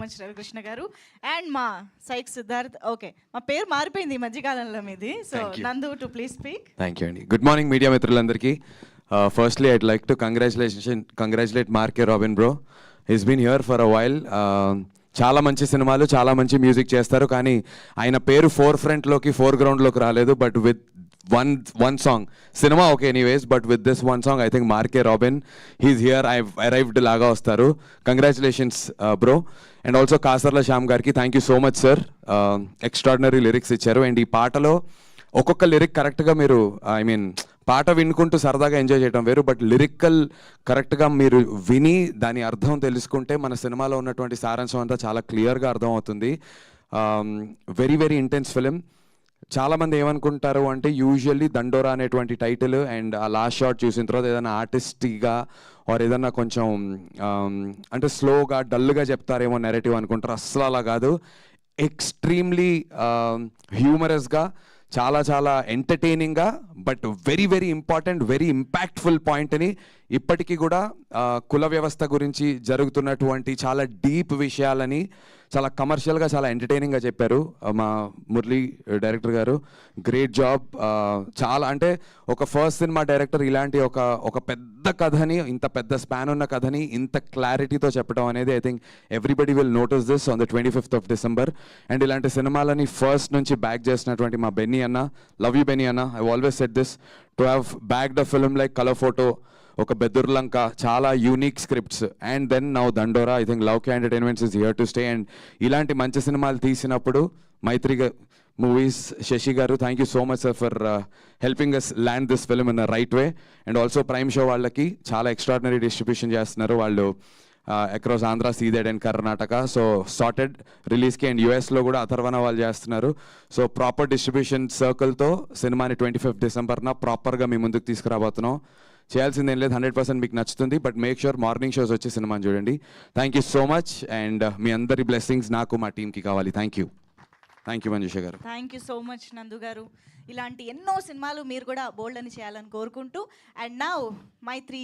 Much Ravikrishna గారు. And మా psych Siddharth. Okay, మా పేరు మారిపోయింది ఈ మధ్యకాలంలో మీది. So Nandu to please speak. Thank you అండి. గుడ్ మార్నింగ్ మీడియా మిత్రులందరికీ. Firstly I'd like to congratulate Mark K Robin bro. He's been here for a while. చాలా మంచి సినిమాలు, చాలా మంచి మ్యూజిక్ చేస్తారు, కానీ ఆయన పేరు ఫోర్ గ్రౌండ్లోకి రాలేదు. But with one song, cinema okay anyways, but with this one song I think Marke Robin, he's here, I've arrived laga vastaru. Congratulations bro. And also Kasarla Shyam garki, thank you so much sir. Extraordinary lyrics icharu. And ee paatalo ఒక్కొక్క lyric కరెక్ట్గా మీరు పాట వినుకుంటూ సరదాగా enjoy చేయడం వేరు, but lyrical కరెక్ట్గా మీరు విని దాని అర్థం తెలుసుకుంటే మన సినిమాలో ఉన్నటువంటి సారాంశం అంతా చాలా క్లియర్గా అర్థం అవుతుంది. Very very intense film. చాలామంది ఏమనుకుంటారు అంటే యూజువల్లీ దండోరా అనేటువంటి టైటిల్ అండ్ ఆ లాస్ట్ షాట్ చూసిన తర్వాత ఏదైనా ఆర్టిస్టిక్గా ఆర్ ఏదన్నా కొంచెం అంటే స్లోగా డల్గా చెప్తారేమో నెరేటివ్ అనుకుంటారు. అస్సలు అలా కాదు. ఎక్స్ట్రీమ్లీ హ్యూమరస్గా, చాలా చాలా ఎంటర్టైనింగ్గా, but very very important, very impactful పాయింట్ని ఇప్పటికీ కూడా కుల వ్యవస్థ గురించి జరుగుతున్నటువంటి చాలా డీప్ విషయాలని చాలా కమర్షియల్గా, చాలా ఎంటర్టైనింగ్గా చెప్పారు మా మురళీ డైరెక్టర్ గారు. Great job. చాలా అంటే ఒక ఫస్ట్ సినిమా డైరెక్టర్ ఇలాంటి ఒక పెద్ద కథని, ఇంత పెద్ద స్పాన్ ఉన్న కథని ఇంత క్లారిటీతో చెప్పడం అనేది I think everybody will notice this on the 25th of December. And ఇలాంటి సినిమాలని ఫస్ట్ నుంచి బ్యాక్ చేసినటువంటి మా Benny anna, love you Benny anna. I always said this, to have backed a film like colour photo, ఒక బెదుర్లంక, చాలా unique scripts, and then now Dandora. I think love K entertainments is here to stay. And ఇలాంటి మంచి సినిమాలు తీసినప్పుడు Mythri movies Shashi garu, thank you so much sir for helping us land this film in the right way. And also prime show వాళ్ళకి చాలా extraordinary distribution చేస్తున్నారు వాళ్ళు across Andhra, Ceded and Karnataka. So started రిలీజ్కి. And యూఎస్లో కూడా అథర్వన వాళ్ళు చేస్తున్నారు. సో ప్రాపర్ డిస్ట్రిబ్యూషన్ సర్కిల్తో సినిమాని 25th December ప్రాపర్గా మీ ముందుకు తీసుకురాబోతున్నాం. చేయాల్సింది ఏం లేదు, 100% మీకు నచ్చుతుంది. But make sure morning shows వచ్చి సినిమాని చూడండి. Thank you so much. And మీ అందరి బ్లెస్సింగ్స్ నాకు, మా టీంకి కావాలి. థ్యాంక్ యూ మంజుష గారు. థ్యాంక్ యూ సో మచ్ నందు గారు. ఇలాంటి ఎన్నో సినిమాలు మీరు కూడా బోల్డ్ అని చేయాలని కోరుకుంటూ, అండ్ నౌ మైత్రి